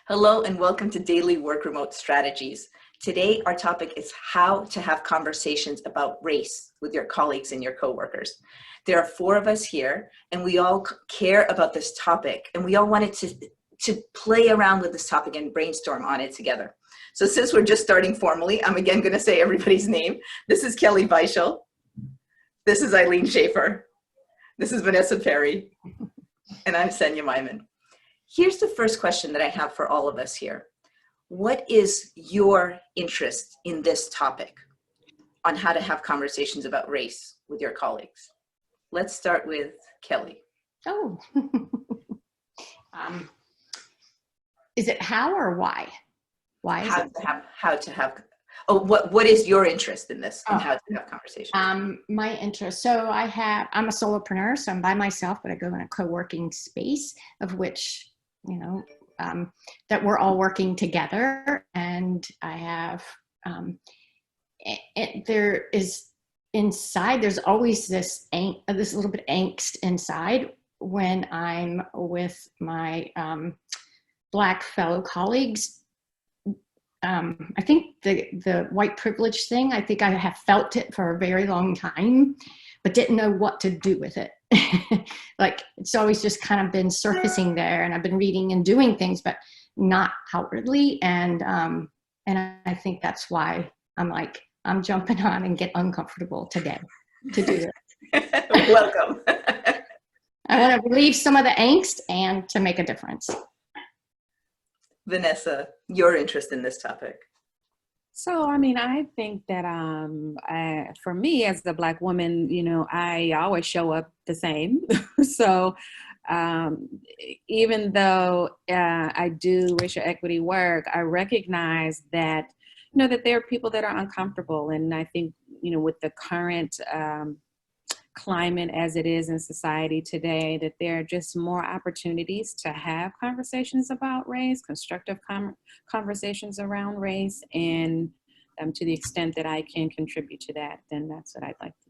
Hello and welcome to Daily Work Remote Strategies. Today our topic is how to have conversations about race with your colleagues and your coworkers. There are 4 of us here and we all care about this topic and we all wanted to play around with this topic and brainstorm on it together. So since we're just starting formally, I'm again going to say everybody's name. This is Kelly Beischel. This is Ilene Schaffer. This is Venessa Perry. And I'm Senia Maymin. Here's the first question that I have for all of us here. What is your interest in this topic on how to have conversations about race with your colleagues? Let's start with Kelly. Oh, is it how or why? Why? How to have. Oh, what is your interest in this and how to have conversations? My interest. So I'm a solopreneur, so I'm by myself, but I go in a co-working space of which, that we're all working together. And I have, there is inside, there's always this little bit of angst inside when I'm with my Black fellow colleagues. I think the white privilege thing, I think I have felt it for a very long time, but didn't know what to do with it. Like it's always just kind of been surfacing there, and I've been reading and doing things, but not outwardly. And I think that's why I'm jumping on and get uncomfortable today to do this. Welcome. I want to relieve some of the angst and to make a difference. Venessa, your interest in this topic. So, I think that for me as a Black woman, I always show up the same. So even though I do racial equity work, I recognize that, that there are people that are uncomfortable. And I think, with the current climate as it is in society today, that there are just more opportunities to have conversations about race, constructive conversations around race, and to the extent that I can contribute to that, then that's what I'd like to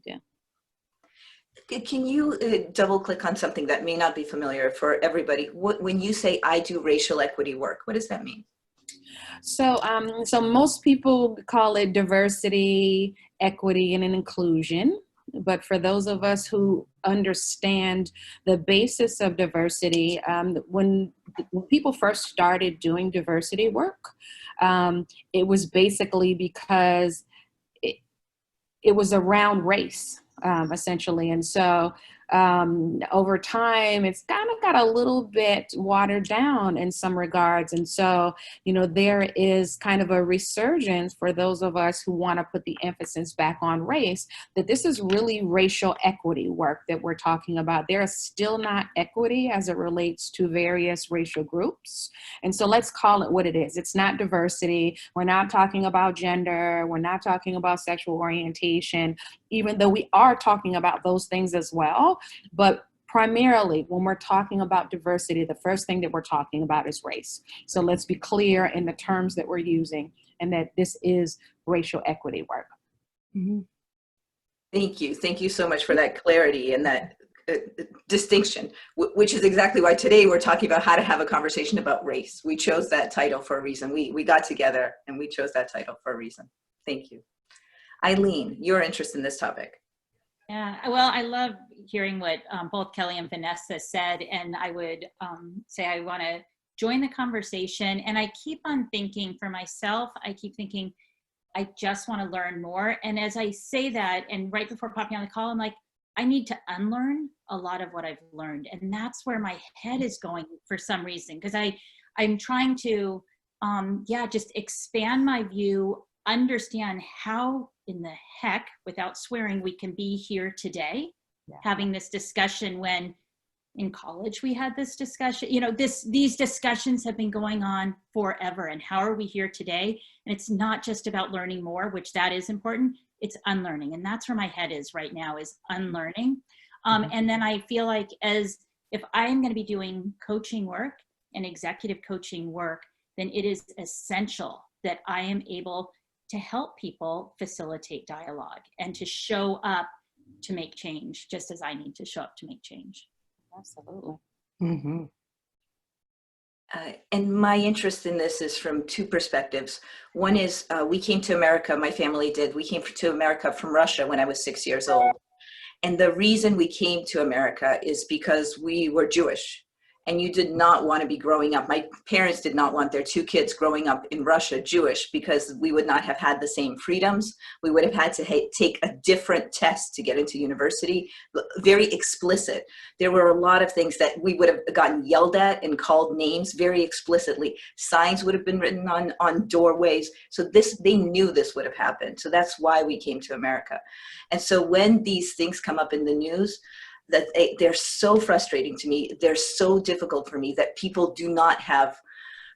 do. Can you double click on something that may not be familiar for everybody? When you say I do racial equity work, what does that mean? So most people call it diversity, equity, and inclusion. But for those of us who understand the basis of diversity, when people first started doing diversity work, it was basically because it was around race, essentially. And so over time, it's kind of got a little bit watered down in some regards. And so, there is kind of a resurgence for those of us who want to put the emphasis back on race, that this is really racial equity work that we're talking about. There is still not equity as it relates to various racial groups. And so let's call it what it is. It's not diversity. We're not talking about gender. We're not talking about sexual orientation, even though we are talking about those things as well. But primarily, when we're talking about diversity, the first thing that we're talking about is race. So let's be clear in the terms that we're using, and that this is racial equity work. Mm-hmm. Thank you. Thank you so much for that clarity and that distinction, which is exactly why today we're talking about how to have a conversation about race. We chose that title for a reason. We got together and we chose that title for a reason. Thank you. Ilene, your interest in this topic. Yeah, well, I love hearing what both Kelly and Venessa said, and I would say I want to join the conversation. And I keep on thinking for myself, I just want to learn more. And as I say that, and right before popping on the call, I'm like, I need to unlearn a lot of what I've learned. And that's where my head is going for some reason, because I'm trying to, just expand my view, understand how in the heck, without swearing, we can be here today, having this discussion when in college we had this discussion. These discussions have been going on forever. And how are we here today? And it's not just about learning more, which that is important. It's unlearning. And that's where my head is right now, is unlearning. And then I feel like if I'm going to be doing coaching work and executive coaching work, then it is essential that I am able to help people facilitate dialogue and to show up to make change, just as I need to show up to make change. Absolutely. Mm-hmm. And my interest in this is from two perspectives. One is we came to America, my family did. We came to America from Russia when I was 6 years old. And the reason we came to America is because we were Jewish. And you did not want to be growing up. My parents did not want their two kids growing up in Russia Jewish, because we would not have had the same freedoms. We would have had to take a different test to get into university, very explicit. There were a lot of things that we would have gotten yelled at and called names very explicitly. Signs would have been written on doorways. So they knew this would have happened. So that's why we came to America. And so when these things come up in the news, that they're so frustrating to me, they're so difficult for me, that people do not have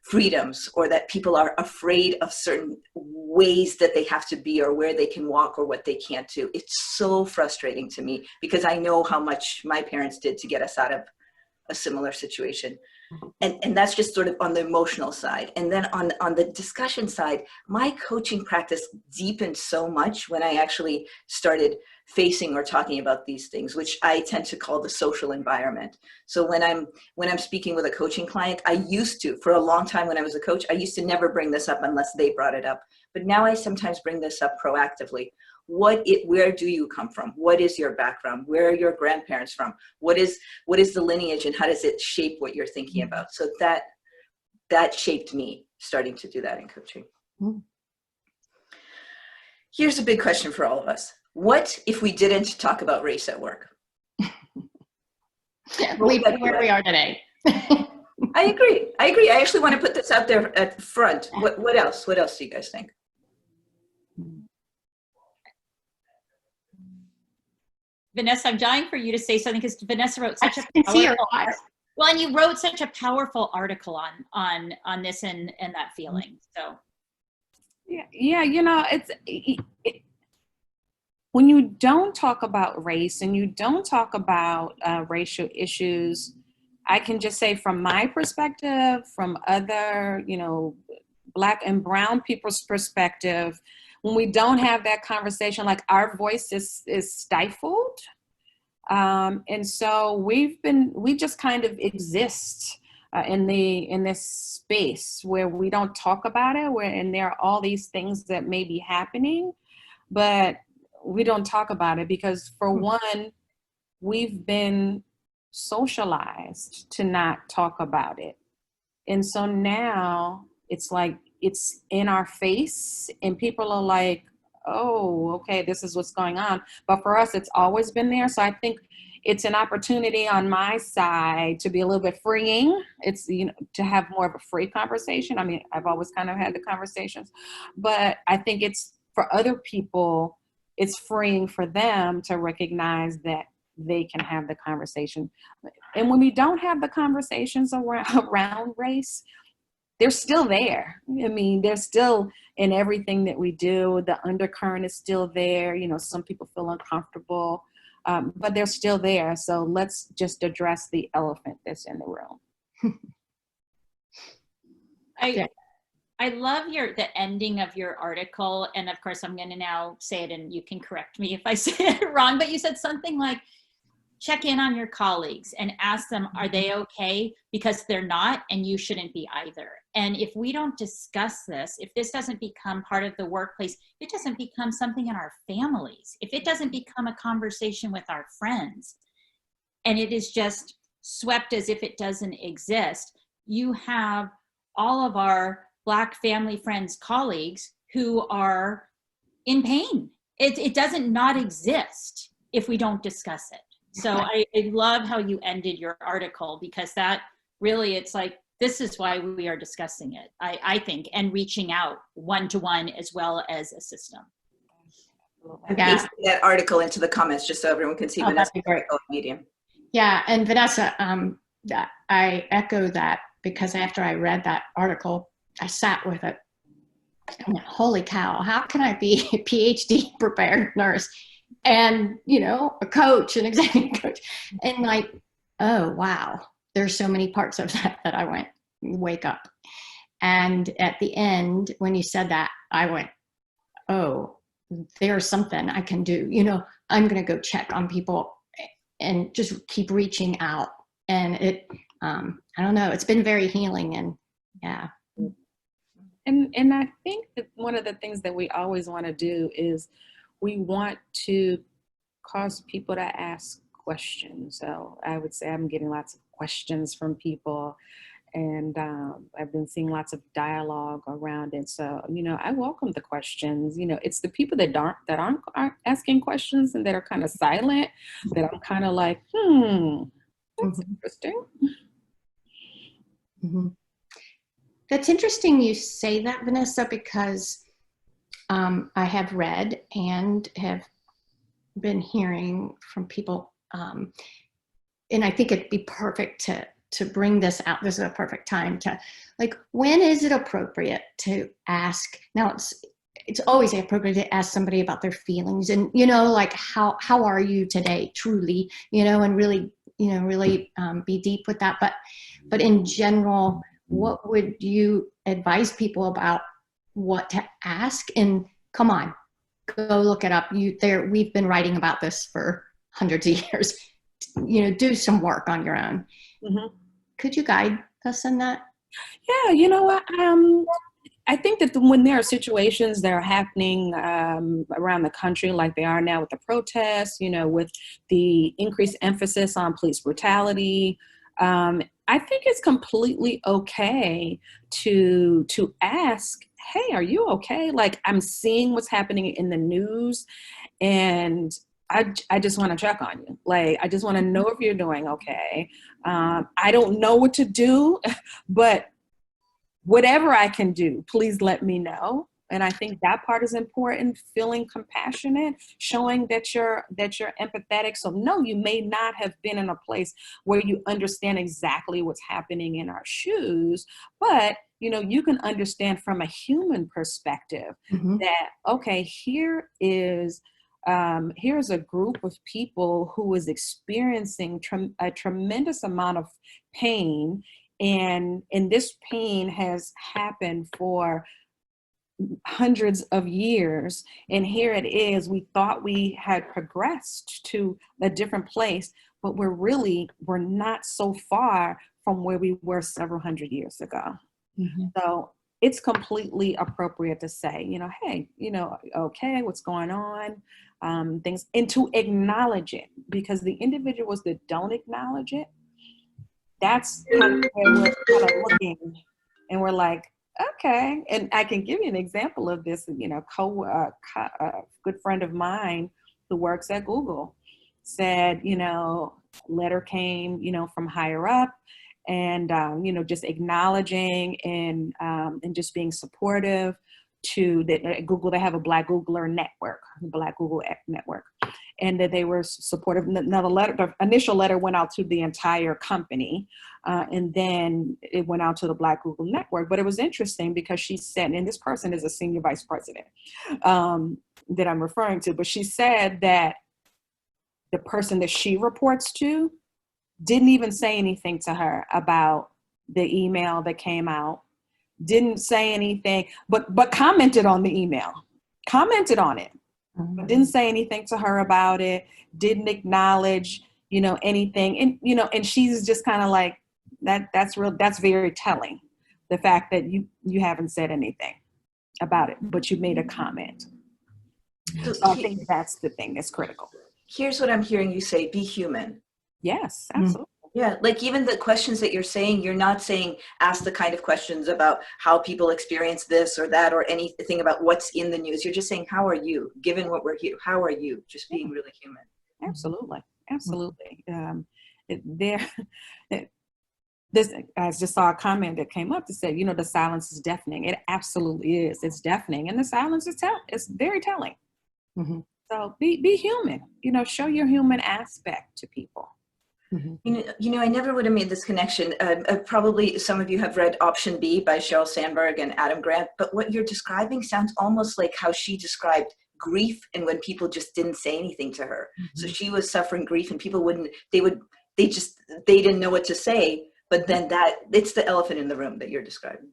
freedoms, or that people are afraid of certain ways that they have to be, or where they can walk, or what they can't do. It's so frustrating to me, because I know how much my parents did to get us out of a similar situation. And that's just sort of on the emotional side. And then on the discussion side, my coaching practice deepened so much when I actually started facing or talking about these things, which I tend to call the social environment. So when I'm speaking with a coaching client, I used to, for a long time when I was a coach, I used to never bring this up unless they brought it up. But now I sometimes bring this up proactively. Where do you come from? What is your background? Where are your grandparents from? What is the lineage, and how does it shape what you're thinking about? So that shaped me starting to do that in coaching. Here's a big question for all of us. What if we didn't talk about race at work? Where we are today. I agree. I actually want to put this out there at the front. What else? What else do you guys think? Venessa, I'm dying for you to say something, because Venessa wrote such a powerful, well, and you wrote such a powerful article on this and that feeling. So yeah, you know, when you don't talk about race and you don't talk about racial issues, I can just say from my perspective, from other, Black and brown people's perspective, when we don't have that conversation, like our voice is stifled. And so we just kind of exist in this space where we don't talk about it, and there are all these things that may be happening, but we don't talk about it because, for one, we've been socialized to not talk about it. And so now it's like it's in our face and people are like, oh, okay, this is what's going on. But for us, it's always been there. So I think it's an opportunity on my side to be a little bit freeing. It's, to have more of a free conversation. I mean, I've always kind of had the conversations, but I think it's for other people, it's freeing for them to recognize that they can have the conversation. And when we don't have the conversations around race, they're still there. I mean, they're still in everything that we do. The undercurrent is still there. Some people feel uncomfortable, but they're still there. So let's just address the elephant that's in the room. I love the ending of your article. And of course, I'm going to now say it, and you can correct me if I say it wrong, but you said something like, check in on your colleagues and ask them, are they okay? Because they're not, and you shouldn't be either. And if we don't discuss this, if this doesn't become part of the workplace, it doesn't become something in our families, if it doesn't become a conversation with our friends, and it is just swept as if it doesn't exist, you have all of our Black family friends, colleagues who are in pain. It doesn't not exist if we don't discuss it. So I love how you ended your article, because that really, it's like, this is why we are discussing it, I think, and reaching out one-to-one as well as a system. I'm pasting that article into the comments just so everyone can see Vanessa's article medium. Yeah, and Venessa, I echo that, because after I read that article, I sat with it. I went, holy cow, how can I be a PhD prepared nurse and, a coach, an executive coach, and like, oh, wow, there's so many parts of that I went, wake up. And at the end, when you said that, I went, oh, there's something I can do. I'm going to go check on people and just keep reaching out. And I don't know, it's been very healing. And yeah. And I think that one of the things that we always want to do is we want to cause people to ask questions. So I would say I'm getting lots of questions from people, and I've been seeing lots of dialogue around it. So, I welcome the questions. It's the people that aren't asking questions and that are kind of silent that I'm kind of like, that's interesting. Mm-hmm. That's interesting you say that, Venessa, because I have read and have been hearing from people, and I think it'd be perfect to bring this out. This is a perfect time to, like, when is it appropriate to ask? Now, it's always appropriate to ask somebody about their feelings and, like, how are you today, truly, and really, really be deep with that. But in general, what would you advise people about what to ask? And come on, go look it up. We've been writing about this for hundreds of years. Do some work on your own. Mm-hmm. Could you guide us in that? Yeah, you know what? I think that when there are situations that are happening around the country, like they are now with the protests, with the increased emphasis on police brutality, I think it's completely okay to ask, hey, are you okay? Like, I'm seeing what's happening in the news, and I just want to check on you. Like, I just want to know if you're doing okay. I don't know what to do, but whatever I can do, please let me know. And I think that part is important, feeling compassionate, showing that you're empathetic. So no, you may not have been in a place where you understand exactly what's happening in our shoes, but you can understand from a human perspective that, okay, here's a group of people who is experiencing a tremendous amount of pain, and this pain has happened for hundreds of years, and here it is. We thought we had progressed to a different place, but we're not so far from where we were several hundred years ago. So it's completely appropriate to say, hey, okay, what's going on, things, and to acknowledge it, because the individuals that don't acknowledge it, that's kind of where we're kind of looking, and we're like, okay. And I can give you an example of this. A good friend of mine who works at Google said, letter came, from higher up, and just acknowledging and just being supportive to that. At Google, they have a Black Googler network, Black Google network, and that they were supportive. Now, the initial letter went out to the entire company, and then it went out to the Black Google network. But it was interesting because she said, and this person is a senior vice president that I'm referring to, but she said that the person that she reports to didn't even say anything to her about the email that came out, didn't say anything, but commented on the email, commented on it, but didn't say anything to her about it, didn't acknowledge, anything. And, and she's just kind of like, that's very telling. The fact that you haven't said anything about it, but you made a comment. So I think that's the thing that's critical. Here's what I'm hearing you say: be human. Yes, absolutely. Yeah, like even the questions that you're saying, you're not saying ask the kind of questions about how people experience this or that or anything about what's in the news. You're just saying, how are you? Given what we're here, how are you? Just being really human. Absolutely, absolutely. I just saw a comment that came up that said, the silence is deafening. It absolutely is. It's deafening, and the silence is it's very telling. So be human. Show your human aspect to people. I never would have made this connection. Probably some of you have read Option B by Sheryl Sandberg and Adam Grant, but what you're describing sounds almost like how she described grief, and when people just didn't say anything to her. So she was suffering grief, and people they didn't know what to say, but then it's the elephant in the room that you're describing.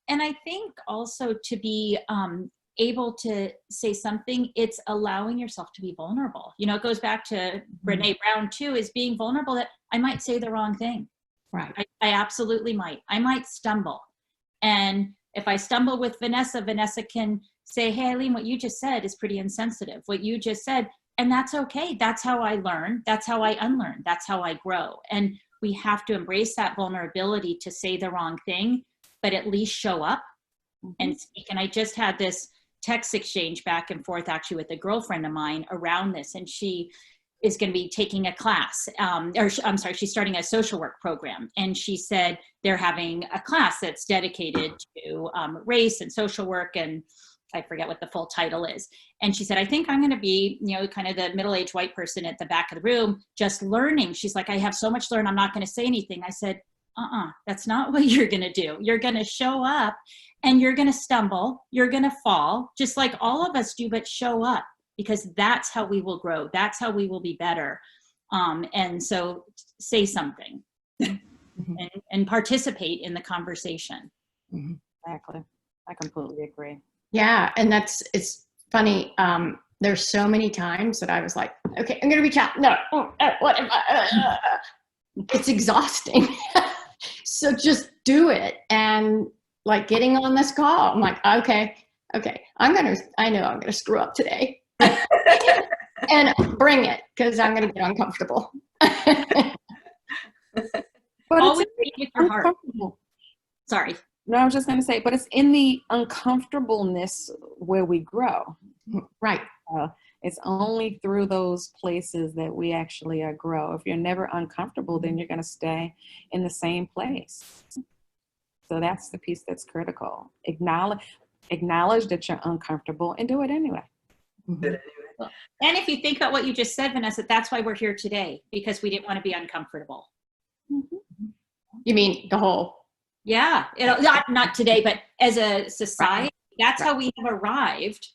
And I think also to be able to say something, it's allowing yourself to be vulnerable. It goes back to Brene Brown too, is being vulnerable that I might say the wrong thing. Right. I absolutely might. I might stumble. And if I stumble with Venessa, Venessa can say, hey, Ilene, what you just said is pretty insensitive. What you just said, and that's okay. That's how I learn. That's how I unlearn. That's how I grow. And we have to embrace that vulnerability to say the wrong thing, but at least show up and speak. And I just had this text exchange back and forth actually with a girlfriend of mine around this, and she is going to be taking a class, she's starting a social work program. And she said they're having a class that's dedicated to race and social work, and I forget what the full title is. And she said, I think I'm going to be, kind of the middle-aged white person at the back of the room, just learning. She's like, I have so much to learn, I'm not going to say anything. I said, that's not what you're going to do. You're going to show up and you're going to stumble. You're going to fall, just like all of us do, but show up, because that's how we will grow. That's how we will be better. And so say something and participate in the conversation. Exactly. I completely agree. Yeah. And it's funny. There's so many times that I was like, okay, I'm going to reach out. No, what am I? It's exhausting. So just do it. And like getting on this call, I'm like, okay, I know I'm going to screw up today. And bring it, because I'm going to get uncomfortable. But Always it's lead with your heart. Sorry. No, I was just going to say, but it's in the uncomfortableness where we grow. Right. It's only through those places that we actually grow. If you're never uncomfortable, then you're going to stay in the same place. So that's the piece that's critical. Acknowledge that you're uncomfortable and do it anyway. And if you think about what you just said, Venessa, that's why we're here today, because we didn't want to be uncomfortable. You mean the whole? Yeah, not today, but as a society, that's how we have arrived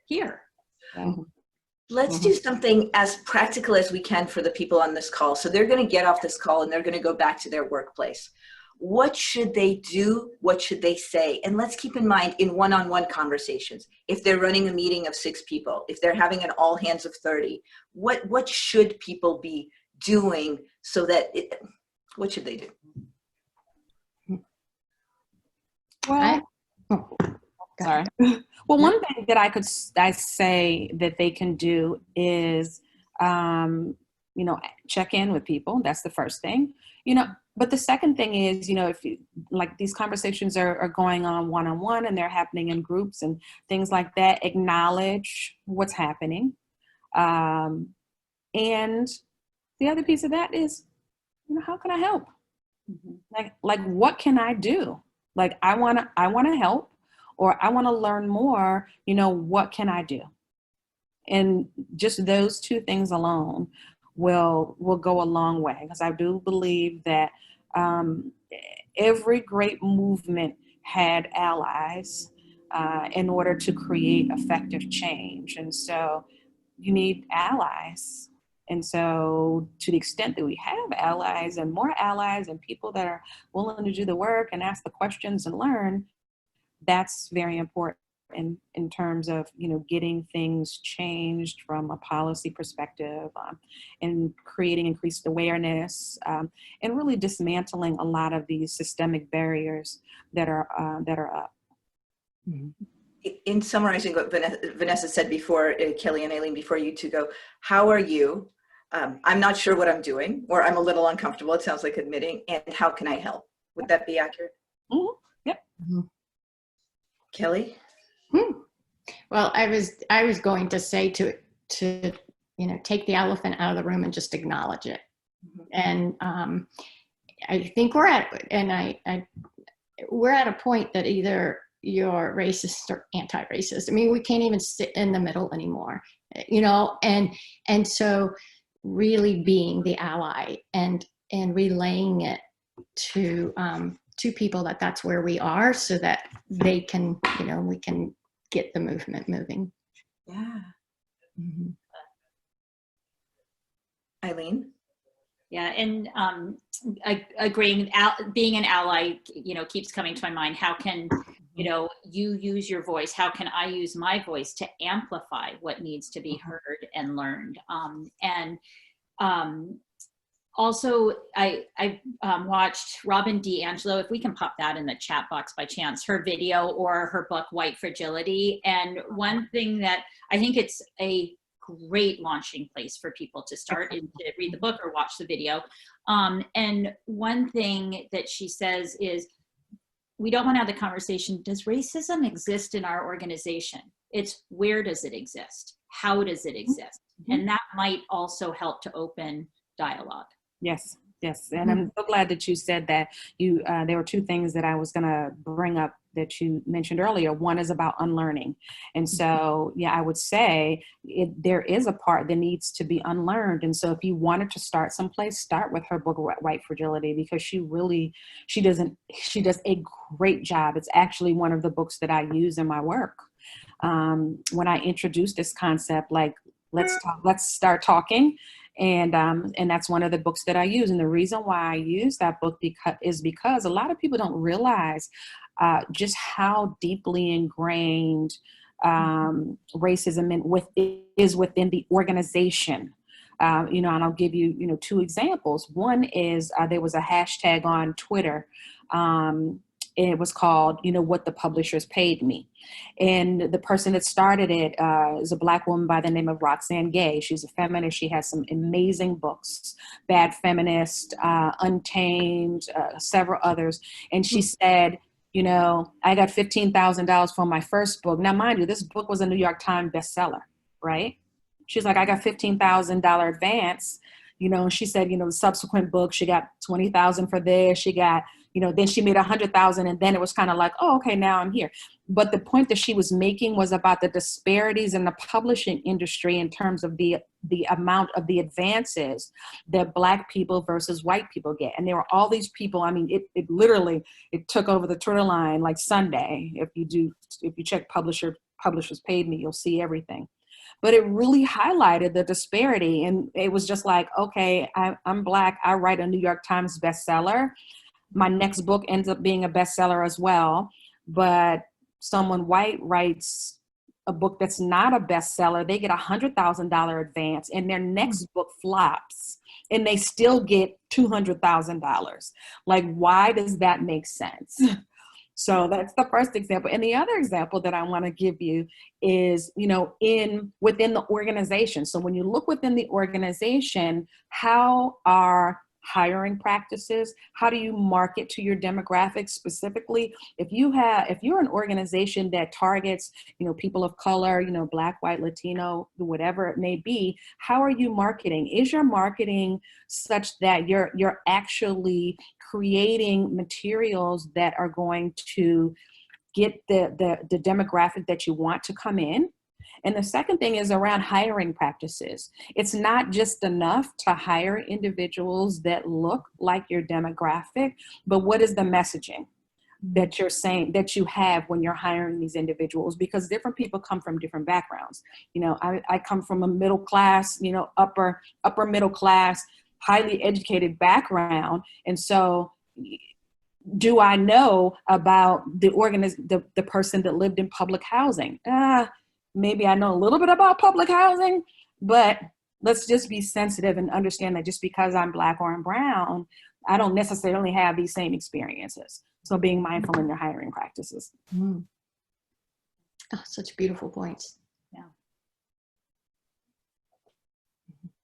here. Let's do something as practical as we can for the people on this call. So they're going to get off this call and they're going to go back to their workplace. What should they do? What should they say? And let's keep in mind, in one-on-one conversations, if they're running a meeting of 6 people, if they're having an all hands of 30, what should people be doing so that what should they do? Well, sorry. Well, one thing that I say that they can do is, check in with people. That's the first thing, but the second thing is, if you, like, these conversations are going on one-on-one and they're happening in groups and things like that, acknowledge what's happening. And the other piece of that is, how can I help? Like, what can I do? Like, I want to help, or I want to learn more, what can I do? And just those two things alone will go a long way, because I do believe that every great movement had allies in order to create effective change. And so you need allies. And so to the extent that we have allies and more allies and people that are willing to do the work and ask the questions and learn, that's very important in terms of, getting things changed from a policy perspective, and creating increased awareness, and really dismantling a lot of these systemic barriers that are up. In summarizing what Venessa said before, Kelly and Ilene, before you two go, how are you? I'm not sure what I'm doing, or I'm a little uncomfortable. It sounds like admitting. And how can I help? Would that be accurate? Yep. Kelly? Well, I was going to say to take the elephant out of the room and just acknowledge it. And I think we're at a point that either you're racist or anti-racist. I mean, we can't even sit in the middle anymore, and so really being the ally and relaying it to people that's where we are, so that they can, we can get the movement moving. Yeah. Ilene? Yeah, and agreeing, being an ally, keeps coming to my mind. How can, you use your voice? How can I use my voice to amplify what needs to be heard and learned? Also, I watched Robin DiAngelo, if we can pop that in the chat box by chance, her video or her book, White Fragility. And one thing that I think it's a great launching place for people to start and to read the book or watch the video. And one thing that she says is, we don't want to have the conversation, does racism exist in our organization? It's where does it exist? How does it exist? And that might also help to open dialogue. Yes, yes. And I'm so glad that you said that. There were two things that I was going to bring up that you mentioned earlier. One is about unlearning. And so, yeah, I would say there is a part that needs to be unlearned. And so if you wanted to start someplace, start with her book, White Fragility, because she does a great job. It's actually one of the books that I use in my work. When I introduced this concept, like, let's start talking. And that's one of the books that I use. And the reason why I use that book is because a lot of people don't realize just how deeply ingrained racism is within the organization. And I'll give you, two examples. One is there was a hashtag on Twitter. It was called, what the publishers paid me. And the person that started it is a Black woman by the name of Roxane Gay. She's a feminist. She has some amazing books, Bad Feminist, Untamed, several others. And she said, I got $15,000 for my first book. Now, mind you, this book was a New York Times bestseller, right? She's like, I got $15,000 advance. And she said, the subsequent book, she got $20,000 for this. She got, then she made $100,000, and then it was kind of like, oh, okay, now I'm here. But the point that she was making was about the disparities in the publishing industry in terms of the amount of the advances that Black people versus white people get. And there were all these people. I mean, it literally took over the Twitter line like Sunday. If you check publishers paid me, you'll see everything. But it really highlighted the disparity. And it was just like, okay, I'm Black. I write a New York Times bestseller. My next book ends up being a bestseller as well. But someone white writes a book that's not a bestseller. They get $100,000 advance, and their next book flops, and they still get $200,000. Like, why does that make sense? So that's the first example. And the other example that I want to give you is, within the organization. So when you look within the organization, how are hiring practices? How do you market to your demographics specifically? If you're an organization that targets, people of color, Black, white, Latino, whatever it may be, how are you marketing? Is your marketing such that you're actually creating materials that are going to get the demographic that you want to come in? And the second thing is around hiring practices. It's not just enough to hire individuals that look like your demographic, but what is the messaging that you're saying that you have when you're hiring these individuals? Because different people come from different backgrounds. I come from a middle class, upper middle class, highly educated background. And so do I know about the person that lived in public housing? Maybe I know a little bit about public housing, but let's just be sensitive and understand that just because I'm Black or I'm brown, I don't necessarily have these same experiences. So being mindful in your hiring practices. Oh, such beautiful points. Yeah.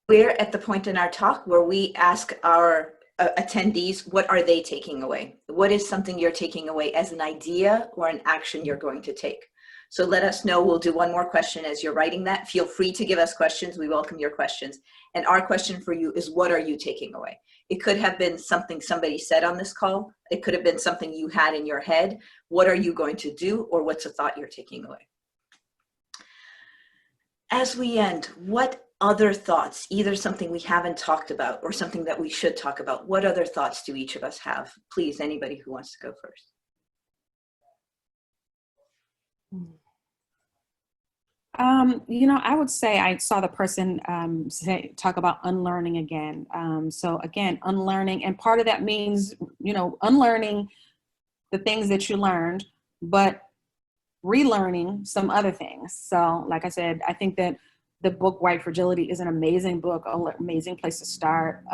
We're at the point in our talk where we ask our attendees, what are they taking away? What is something you're taking away as an idea or an action you're going to take? So let us know. We'll do one more question as you're writing that. Feel free to give us questions. We welcome your questions. And our question for you is, what are you taking away? It could have been something somebody said on this call. It could have been something you had in your head. What are you going to do, or what's a thought you're taking away? As we end, what other thoughts, either something we haven't talked about or something that we should talk about, what other thoughts do each of us have? Please, anybody who wants to go first. I would say I saw the person talk about unlearning again. So again, unlearning, and part of that means, unlearning the things that you learned, but relearning some other things. So like I said, I think that the book White Fragility is an amazing book, an amazing place to start.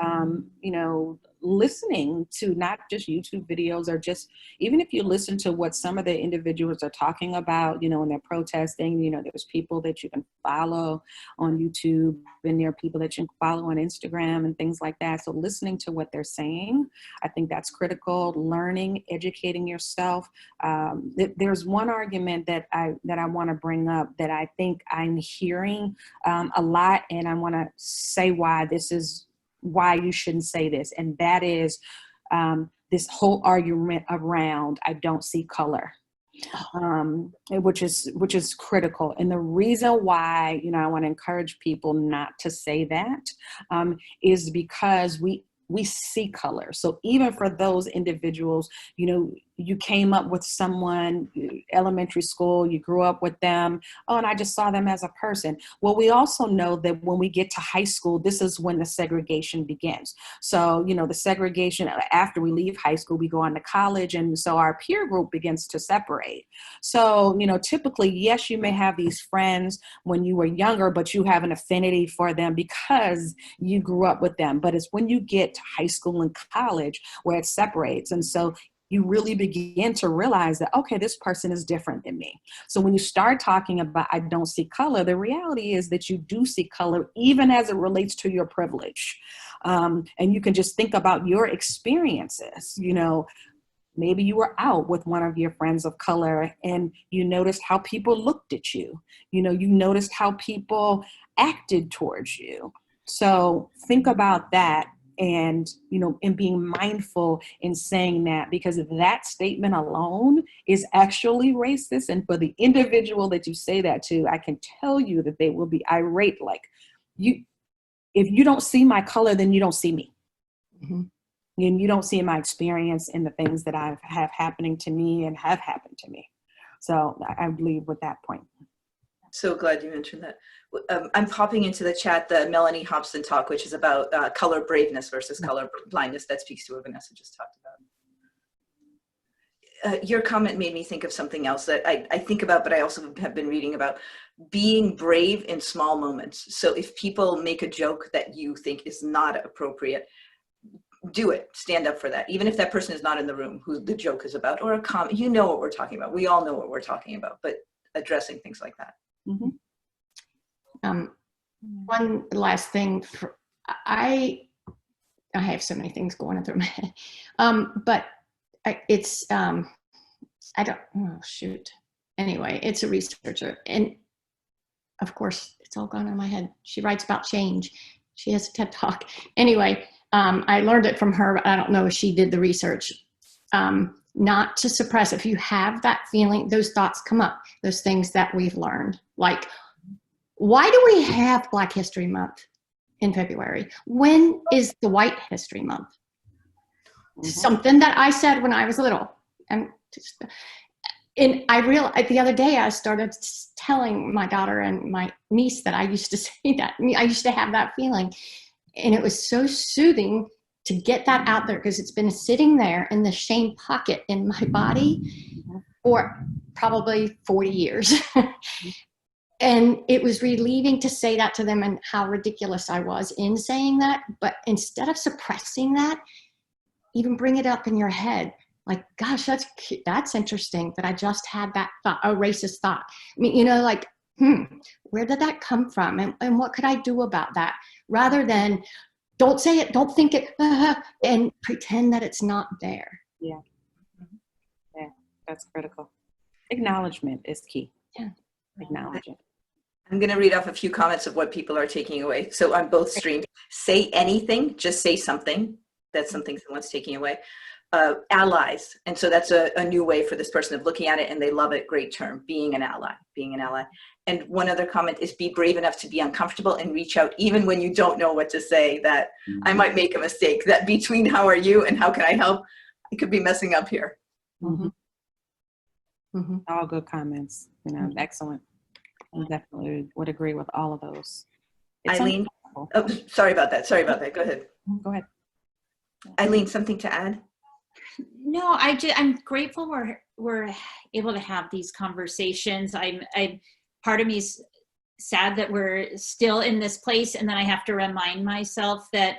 You know, listening to not just YouTube videos, or just even if you listen to what some of the individuals are talking about, you know, when they're protesting, you know, there's people that you can follow on YouTube, and there are people that you can follow on Instagram and things like that. So listening to what they're saying, I think that's critical. Learning, educating yourself. There's one argument that I want to bring up that I think I'm hearing a lot, and I want to say why this is why you shouldn't say this, and that is this whole argument around I don't see color, which is critical. And the reason why, you know, I want to encourage people not to say that is because we see color. So even for those individuals, you know, you came up with someone, elementary school, you grew up with them. Oh, and I just saw them as a person. Well, we also know that when we get to high school, this is when the segregation begins. So, you know, the segregation after we leave high school, we go on to college. And so our peer group begins to separate. So, you know, typically, yes, you may have these friends when you were younger, but you have an affinity for them because you grew up with them. But it's when you get to high school and college where it separates. And so you really begin to realize that, okay, this person is different than me. So when you start talking about, I don't see color, the reality is that you do see color, even as it relates to your privilege. And you can just think about your experiences. You know, maybe you were out with one of your friends of color and you noticed how people looked at you. You know, you noticed how people acted towards you. So think about that. And, you know, and being mindful in saying that, because that statement alone is actually racist. And for the individual that you say that to, I can tell you that they will be irate. Like, you, if you don't see my color, then you don't see me. Mm-hmm. And you don't see my experience in the things that I have happening to me and have happened to me. So I believe with that point. So glad you mentioned that. I'm popping into the chat the Melanie Hobson talk, which is about color braveness versus color blindness. That speaks to what Venessa just talked about. Your comment made me think of something else that I think about, but I also have been reading about being brave in small moments. So if people make a joke that you think is not appropriate, do it. Stand up for that. Even if that person is not in the room who the joke is about, or a comment, you know what we're talking about. We all know what we're talking about, but addressing things like that. Mm-hmm. One last thing, I have so many things going through my head, but it's, I don't, oh shoot. Anyway, it's a researcher, and of course it's all gone in my head. She writes about change. She has a TED Talk. Anyway, I learned it from her, but I don't know if she did the research. Not to suppress. If you have that feeling, those thoughts come up, those things that we've learned, like, why do we have Black History Month in February? When is the White History Month? Mm-hmm. Something that I said when I was little. And I realized the other day I started telling my daughter and my niece that I used to say that. I used to have that feeling. And it was so soothing to get that out there, because it's been sitting there in the shame pocket in my body for probably 40 years. And it was relieving to say that to them, and how ridiculous I was in saying that. But instead of suppressing that, even bring it up in your head. Like, gosh, that's interesting that I just had that thought, a racist thought. I mean, you know, like, where did that come from? And what could I do about that? Rather than, don't say it, don't think it, and pretend that it's not there. Yeah. Yeah, that's critical. Acknowledgement is key. Yeah. Acknowledge it. I'm going to read off a few comments of what people are taking away. So on both streams, say anything, just say something. That's something someone's taking away. Allies. And so that's a new way for this person of looking at it, and they love it. Great term, being an ally, being an ally. And one other comment is, be brave enough to be uncomfortable and reach out even when you don't know what to say, that I might make a mistake, that between how are you and how can I help, I could be messing up here. Mm-hmm. Mm-hmm. All good comments, you know, excellent. I definitely would agree with all of those. Eileen, oh, sorry about that. Go ahead. Go ahead. Eileen, something to add? No, I'm grateful we're able to have these conversations. Part of me is sad that we're still in this place. And then I have to remind myself that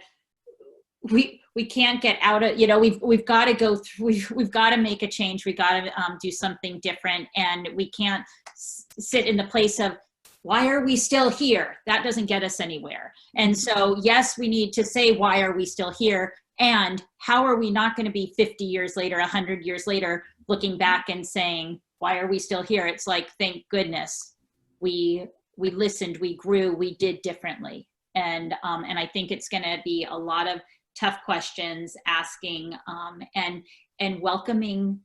we can't get out of, you know, we've got to go through, we've got to make a change. We got to do something different, and we can't sit in the place of, why are we still here? That doesn't get us anywhere. And so, yes, we need to say, why are we still here? And how are we not going to be 50 years later, 100 years later, looking back and saying, why are we still here? It's like, thank goodness we listened, we grew, we did differently. And I think it's going to be a lot of tough questions, asking and welcoming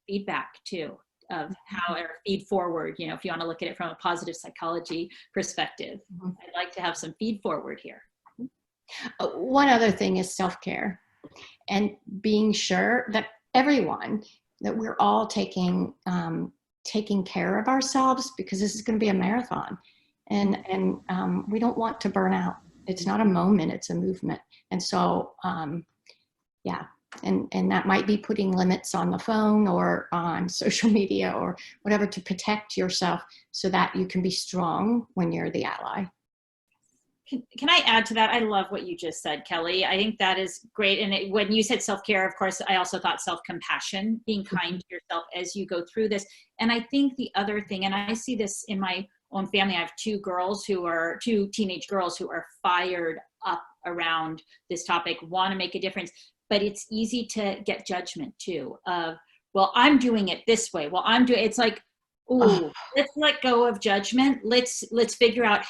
feedback too, of how, or feed forward, you know, if you want to look at it from a positive psychology perspective. I'd like to have some feed forward here. One other thing is self-care, and being sure that everyone, that we're all taking care of ourselves, because this is going to be a marathon, and we don't want to burn out. It's not a moment, it's a movement. And so, yeah, and that might be putting limits on the phone or on social media or whatever to protect yourself so that you can be strong when you're the ally. Can I add to that? I love what you just said, Kelly. I think that is great. And when you said self-care, of course, I also thought self-compassion, being kind to yourself as you go through this. And I think the other thing, and I see this in my own family, I have two teenage girls who are fired up around this topic, want to make a difference, but it's easy to get judgment too of, well, I'm doing it this way. Well, it's like, ooh, let's let go of judgment. Let's figure out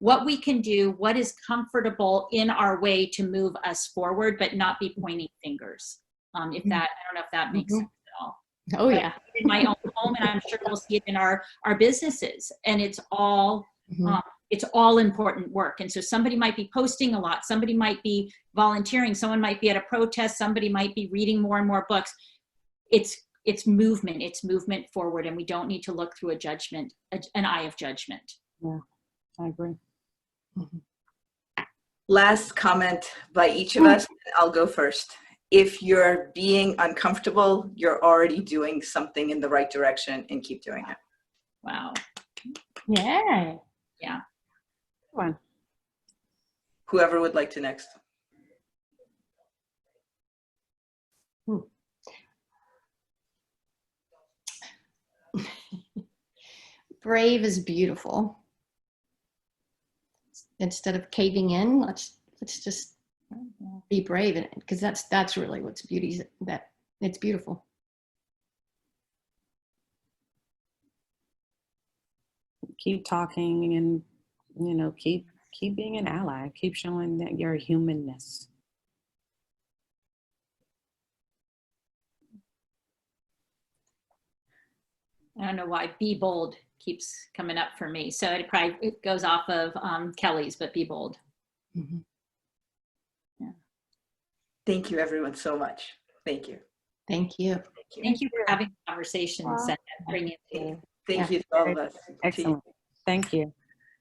what we can do, what is comfortable in our way to move us forward, but not be pointing fingers. I don't know if that makes sense at all. Oh, yeah. In my own home, and I'm sure we'll see it in our businesses, and it's all important work. And so somebody might be posting a lot, somebody might be volunteering, someone might be at a protest, somebody might be reading more and more books. It's movement forward, and we don't need to look through an eye of judgment. Yeah, I agree. Last comment by each of us. I'll go first. If you're being uncomfortable, you're already doing something in the right direction, and keep doing it. Wow. Yeah. Yeah. Come on. Whoever would like to next. Brave is beautiful. Instead of caving in, let's just be brave in it, because that's really what's beauty, that it's beautiful. Keep talking, and keep being an ally. Keep showing that your humanness. I don't know why be bold keeps coming up for me. So it goes off of Kelly's, but be bold. Mm-hmm. Yeah. Thank you, everyone, so much. Thank you. Thank you. Thank you for having conversations and bringing it. Thank you to all of us. Excellent. Thank you.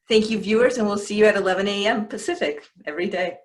Thank you, viewers, and we'll see you at 11 a.m. Pacific every day.